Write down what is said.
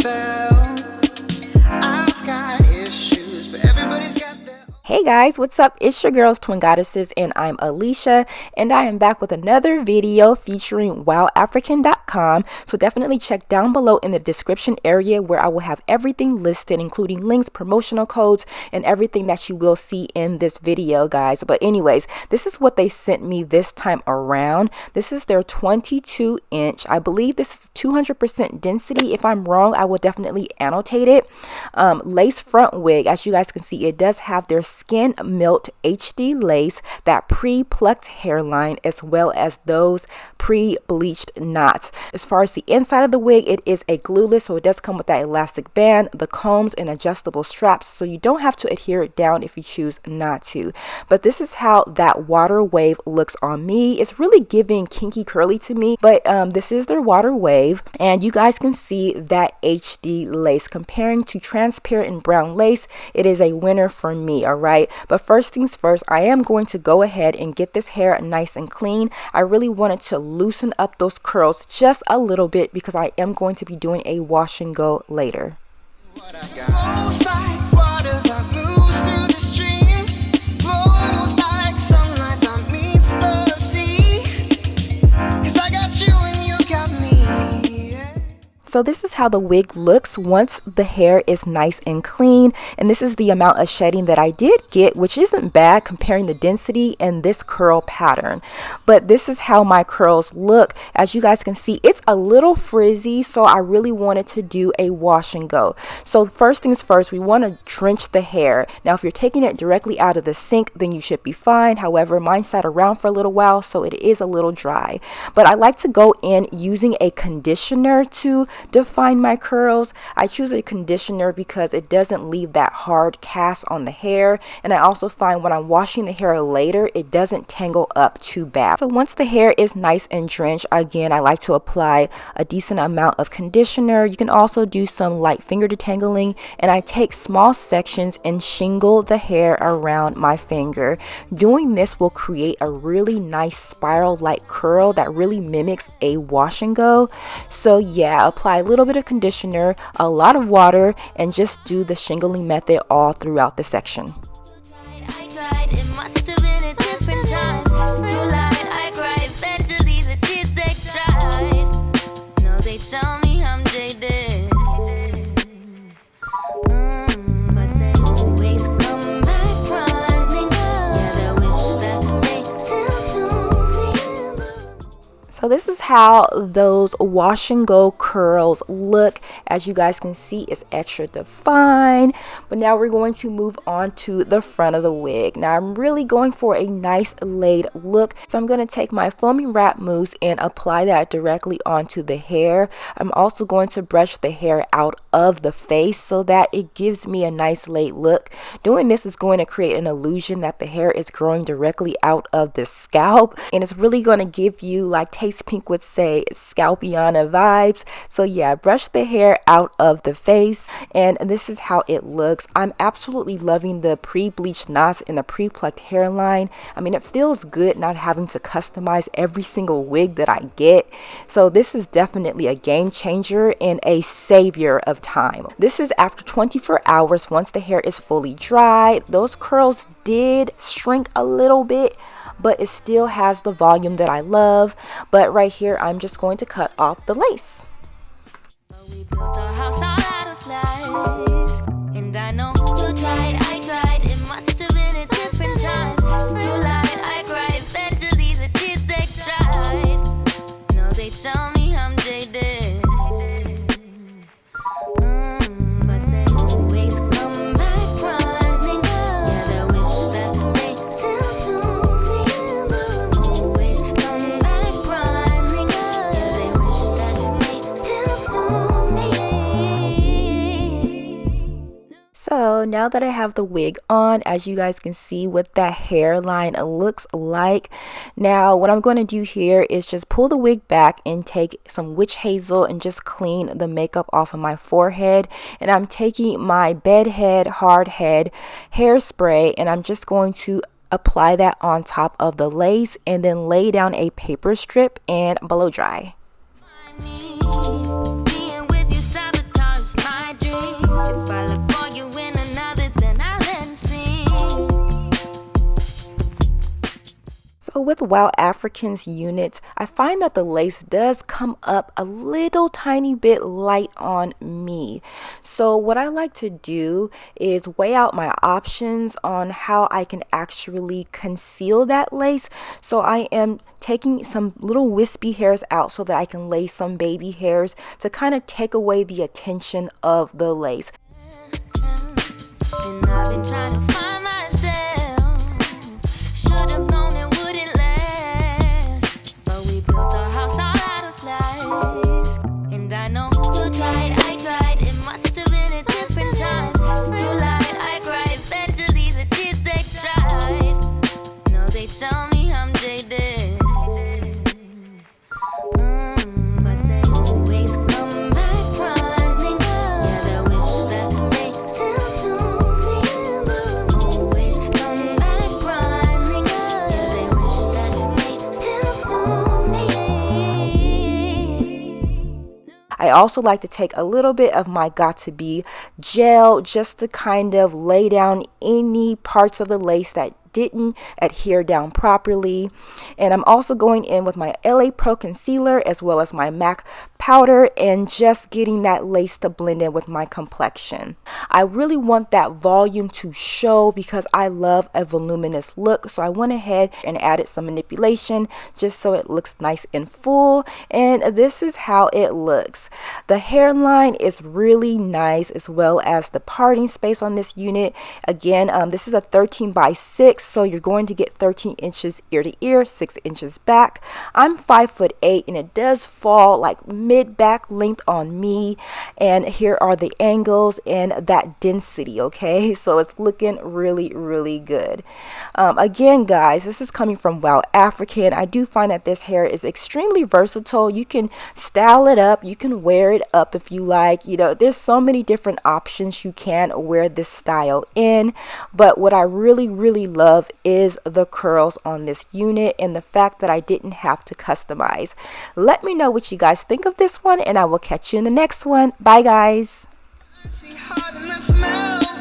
I've got issues, but everybody's got their. Hey guys, what's up? It's your girls Twin Goddesses and I'm Alicia, and I am back with another video featuring WowAfrican.com. So definitely check down below in the description area where I will have everything listed, including links, promotional codes, and everything that you will see in this video, guys. But anyways, this is what they sent me this time around. This is their 22-inch. I believe this is 200% density. If I'm wrong, I will definitely annotate it. Lace front wig. As you guys can see, it does have their Skin Melt HD lace, that pre-plucked hairline, as well as those pre-bleached knots. As far as the inside of the wig, it is a glueless, so it does come with that elastic band, the combs, and adjustable straps, so you don't have to adhere it down if you choose not to. But this is how that water wave looks on me. It's really giving kinky curly to me, but this is their water wave, and you guys can see that HD lace. Comparing to transparent and brown lace, it is a winner for me. All right, but first things first, I am going to go ahead and get this hair nice and clean. I really wanted to loosen up those curls just a little bit because I am going to be doing a wash and go later. So this is how the wig looks once the hair is nice and clean, and this is the amount of shedding that I did get, which isn't bad comparing the density and this curl pattern. But this is how my curls look. As you guys can see, it's a little frizzy, so I really wanted to do a wash and go. So first things first, we want to drench the hair. Now if you're taking it directly out of the sink, then you should be fine. However, mine sat around for a little while, so it is a little dry. But I like to go in using a conditioner to define my curls. I choose a conditioner because it doesn't leave that hard cast on the hair, and I also find when I'm washing the hair later, it doesn't tangle up too bad. So once the hair is nice and drenched, again, I like to apply a decent amount of conditioner. You can also do some light finger detangling, and I take small sections and shingle the hair around my finger. Doing this will create a really nice spiral like curl that really mimics a wash and go. So yeah, apply a little bit of conditioner, a lot of water, and just do the shingling method all throughout the section. So this is how those wash and go curls look. As you guys can see, it's extra defined. But now we're going to move on to the front of the wig. Now I'm really going for a nice laid look. So I'm going to take my foaming wrap mousse and apply that directly onto the hair. I'm also going to brush the hair out of the face so that it gives me a nice laid look. Doing this is going to create an illusion that the hair is growing directly out of the scalp, and it's really going to give you, like Taste Pink would say, scalpiana vibes. So yeah, brush the hair out of the face, and this is how it looks. I'm absolutely loving the pre-bleached knots and the pre-plucked hairline. I mean, it feels good not having to customize every single wig that I get. So this is definitely a game changer and a savior of time. This is after 24 hours once the hair is fully dry. Those curls did shrink a little bit, but it still has the volume that I love. But right here, I'm just going to cut off the lace. We built our house all out of lies, and I know you tried, I tried. It must have been a different time. You lied, I cried. Eventually the tears they dried. No, they tell me I'm jaded. But they always come back running. Yeah, they wish that they still knew me. Always come back running. Yeah, they wish that they still knew me. So now that I have the wig on, as you guys can see what that hairline looks like. Now what I'm going to do here is just pull the wig back and take some witch hazel and just clean the makeup off of my forehead. And I'm taking my bedhead hard head hairspray, and I'm just going to apply that on top of the lace and then lay down a paper strip and blow dry. So with WowAfrican's units, I find that the lace does come up a little tiny bit light on me. So what I like to do is weigh out my options on how I can actually conceal that lace. So I am taking some little wispy hairs out so that I can lay some baby hairs to kind of take away the attention of the lace. And I've been trying to find myself. Should have known it wouldn't last. But we built our house all out of lies. And I know you tried, I tried. It must have been a different time. You lied, I cried. Eventually the tears they dried. No, they tell me I'm jaded. But they always come back running. Yeah, they wish that they still knew me. Always come back running. Yeah, they wish that they still knew me. I also like to take a little bit of my 𝐔𝐧𝐝 gel just to kind of lay down any parts of the lace that didn't adhere down properly. And I'm also going in with my LA Pro concealer as well as my MAC powder and just getting that lace to blend in with my complexion. I really want that volume to show because I love a voluminous look, so I went ahead and added some manipulation just so it looks nice and full, and this is how it looks. The hairline is really nice as well as the parting space on this unit. Again, this is a 13x6, so you're going to get 13 inches ear to ear, 6 inches back. I'm 5'8" and it does fall like mid back length on me, and here are the angles and that density. Okay, so it's looking really good. Again guys, this is coming from WowAfrican. I do find that this hair is extremely versatile. You can style it up, you can wear it up if you like. You know, there's so many different options you can wear this style in, but what I really love is the curls on this unit and the fact that I didn't have to customize. Let me know what you guys think of this one, and I will catch you in the next one. Bye guys. See hard and that smell.